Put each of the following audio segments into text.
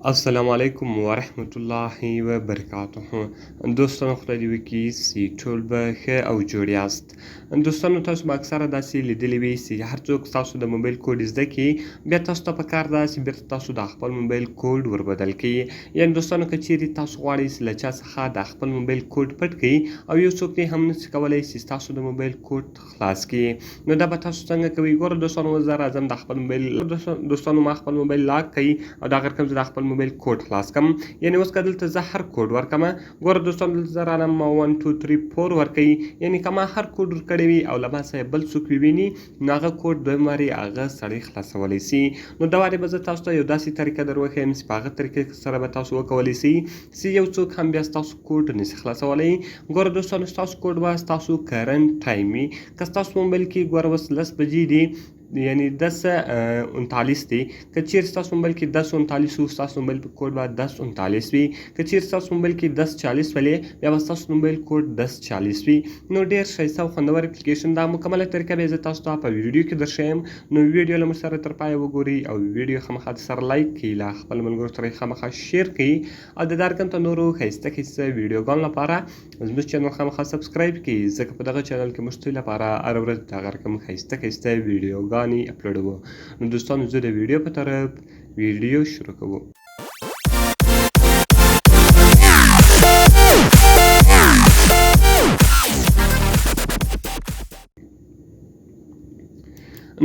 السلام علیکم ورحمت الله وبرکاته. دوستانو خدای دې وکړي چې ټول به ښه او جوړ یاست. دوستانو تاسو به اکثره داسې لیدلي وي چې هر څوک ستاسو د موبایل کوډ زده کړي بیا تاسو ته پکار ده چې بیرته تاسو د خپل موبایل کوډ وربدل کړئ. یعنې دوستانو که چیرې تاسو غواړئ چې له چا څخه د خپل موبایل کوډ پټ کړئ او یو څوک یې هم نشي کولی چې ستاسو د موبایل کوډ خلاص کړي، نو دا به تاسو څنګه کوئ؟ ګوره دوستانو، زه راځم د خپل موبایل دوستانو ما خپل موبایل لاک کړئ او دا غیر کوم زه د خپل موبایل کوډ خلاص کم. یعنی اوس که دلته زه هر کوډ ورکم، ګوره دوستانو دلته زه رالم 1 2 3 4 ورکوي. یعنی که ما هر کوډ ورکړی وي او له ما څخه بل څوک وویني نو هغه کوډ دویم وارې هغه سړی خلاصولی سي. نو دا وارې به زه تاسو ته یو داسې طریقه در وښیم چې په هغه طریقې سره به تاسو وکولی سئ چې یو څوک هم بیا ستاسو کوډ نشي خلاصولی. ګوره دوستانو، ستاسو کوډ به ستاسو کرنټ ټایم وي. که ستاسو موبایل کې ګوره اوس 10 بجې دي، یعنی 10:39 دی. که چیرې ستاسو موبایل کې 10:39 وي ستاسو موبایل کوډ به 10:39 وي. که چیرې ستاسو موبایل کې 10:40 ولې بیا به ستاسو موبایل کوډ 10:40 وي. نو ډېر ښایسته او خوندور اپلیکیشن ده. مکمله طریقه به یې زه تاسو ته په ویډیو کې درښیم. نو ویډیو له موږ سره تر پایه وګورئ او ویډیو خامخا سره لایک کړئ، له خپل ملګرو سره یې خامخا شیر کړئ او د دارکن ته نورو ښایسته ښایسته ویډیوګانو لپاره زموږ چینل خامخا سبسکرایب کړئ، ځکه په دغه چینل کې موږ ستاسو لپاره هره ورځ دغه رقم ښایسته ښایسته ویډیوګانې اپلوډوو. نو دوستانو، زه د ویډیو په طرف ویډیو شروع کوو.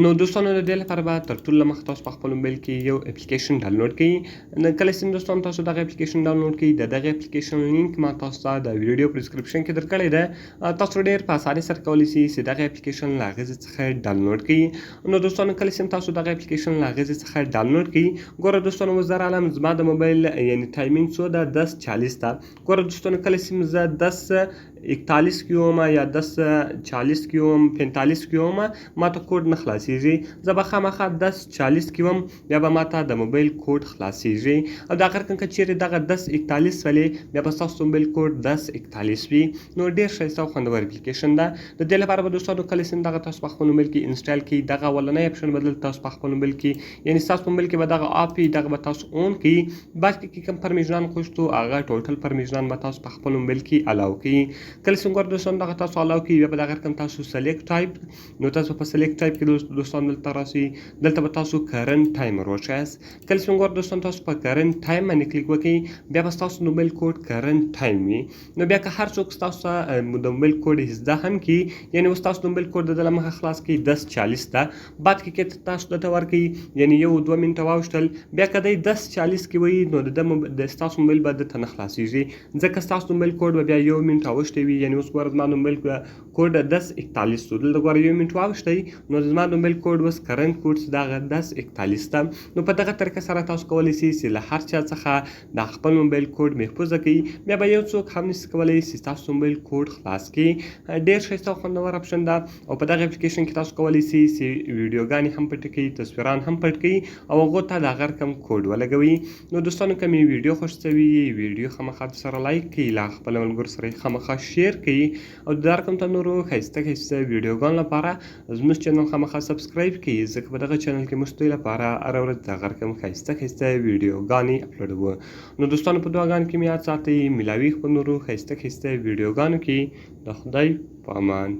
نو دوستانو، د دې لپاره به تر ټولو مخکې تاسو په خپل موبایل کې یو اپلیکیشن ډاونلوډ کړئ. کله چې دوستانو تاسو دغه اپلیکیشن ډاونلوډ کړئ، د دغه اپلیکیشن لینک ما تاسو ته د ویډیو په ډسکرپشن کې درکړی دی. تاسو ډېر په اسانۍ سره کولی شئ چې دغه اپلیکیشن له هغې ځای څخه ډاونلوډ کړئ. نو دوستانو، کله چې تاسو دغه اپلیکیشن له هغې ځای څخه ډاونلوډ کړئ، ګوره دوستانو اوس زه رالم، زما د موبایل یعنې ټایمینګ څو ده؟ 10:40 ده. ګوره دوستانو، کله چې زه 10:41 کې وم یا 10:40 کې وم 45 کې وم ما ته کوډ نه خلاصېږي. زه به خامخا 10:40 کې وم بیا به ما ته د موبایل کوډ خلاصېږي. او دا غیر که چیرې دغه 10:41 ولې بیا به ستاسو موبایل کوډ 10:41 وي. نو ډېر ښایسته او خوندور اپلیکیشن ده. د دې لپاره به دوستانو کله چې دغه تاسو په خپل موبایل کې انسټال کړئ، دغه اولنی اپشن به دلته تاسو په خپل موبایل کې، یعنې ستاسو موبایل کې به دغه اپ وي، دغه به تاسو اون کړئ. بعد کې کوم پرمیشنان غوښتو هغه ټوټل پرمیشنان به تاسو په خپل موبایل کې الاو کړئ. کله چې ګوره دوستانو دغه تاسو الاو کړئ، بیا به دغه رقم تاسو سلیکټ ټایپ، نو تاسو په سلیکټ ټایپ کې دوستانو دلته راسئ. دلته به تاسو کرنټ ټایم وروښیاست. کله چې ګوره دوستانو تاسو په کرنټ ټایم باندې کلیک وکړئ، بیا به ستاسو موبایل کوډ کرنټ ټایم وي. نو بیا که هر څوک ستاسو ته د موبایل کوډ زده هم کړي، یعنې اوس تاسو د موبایل کوډ د ده له مخه خلاص کړئ 10:40 ده، بعد کې تاسو دته ورکړئ، یعنې 1-2 منټه واوښتل، بیا که دی 10:40 کې وایي نو د ستاسو موبایل به دته نه خلاصېږي، ځکه ستاسو موبایل کوډ به بیا 1 منټ اوښتی وي. یعنې اوس ګوره زما د موبایل کوډ 10:41 و، دلته ګوره 1 منټ واوښتی، نو زما د موبایل کوډ اوس کرنټ کوډ چې دغه 10:41 ده. نو په دغه طریقه سره تاسو کولی شئ چې له هر چا څخه د خپل موبایل کوډ محفوظه کړئ، بیا به یو څوک هم نشي کولی چې ستاسو موبایل کوډ خلاص کړي. ډېر ښایسته او خوندور اپشن ده او په دغه اپلیکیشن کې تاسو کولی شئ چې ویډیوګانې هم پټې کړئ، تصویران هم پټ کړئ او هغو ته د هغه رقم کوډ ولګوئ. نو دوستانو، که مې ویډیو خوښ شوي ویډیو خامخا سره لایک کړئ، له خپل ملګرو سره یې خامخا شیر کړئ او د دا رقم ته نورو ښایسته ښایسته ویډیوګانو لپاره زموږ چینل خامخا سبسکرایب کړئ، ځکه په دغه چینل کې موږ ستاسو لپاره هره ورځ دغه رقم ښایسته ښایسته ویډیوګانې اپلوډوو. نو دوستانو، په دعاګانو کې مې یاد ساتئ. ملاوي خپل نورو ښایسته ښایسته ویډیوګانو کې. د خدای په امان.